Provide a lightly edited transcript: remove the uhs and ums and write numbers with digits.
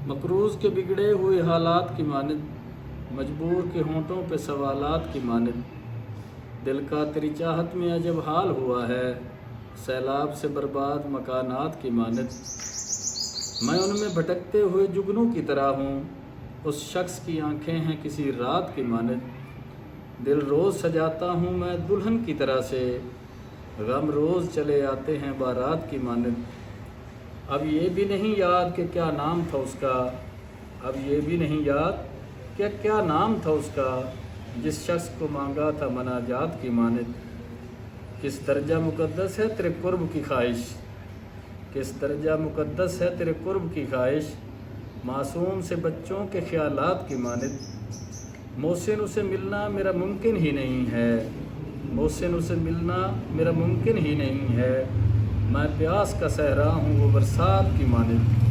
मकरूज़ के बिगड़े हुए हालात की मानद, मजबूर के होंठों पे सवालात की मानद, दिल का तेरी चाहत में अजब हाल हुआ है, सैलाब से बर्बाद मकानात की मानद। मैं उनमें भटकते हुए जुगनू की तरह हूँ, उस शख्स की आंखें हैं किसी रात की मानद। दिल रोज़ सजाता हूँ मैं दुल्हन की तरह से, गम रोज़ चले आते हैं बारात की मानद। अब ये भी नहीं याद कि क्या नाम था उसका, अब ये भी नहीं याद कि क्या नाम था उसका, जिस शख्स को मांगा था मनाजात की मानद। किस दर्जा मुक़द्दस है तेरे कुर्ब की ख्वाहिश, किस दर्जा मुक़द्दस है तेरे कुर्ब की ख्वाहिश, मासूम से बच्चों के ख्यालात की मानद। मोहसिन उसे मिलना मेरा मुमकिन ही नहीं है, मोहसिन उसे मिलना मेरा मुमकिन ही नहीं है, मैं प्यास का सहरा हूँ वो बरसात की मानद।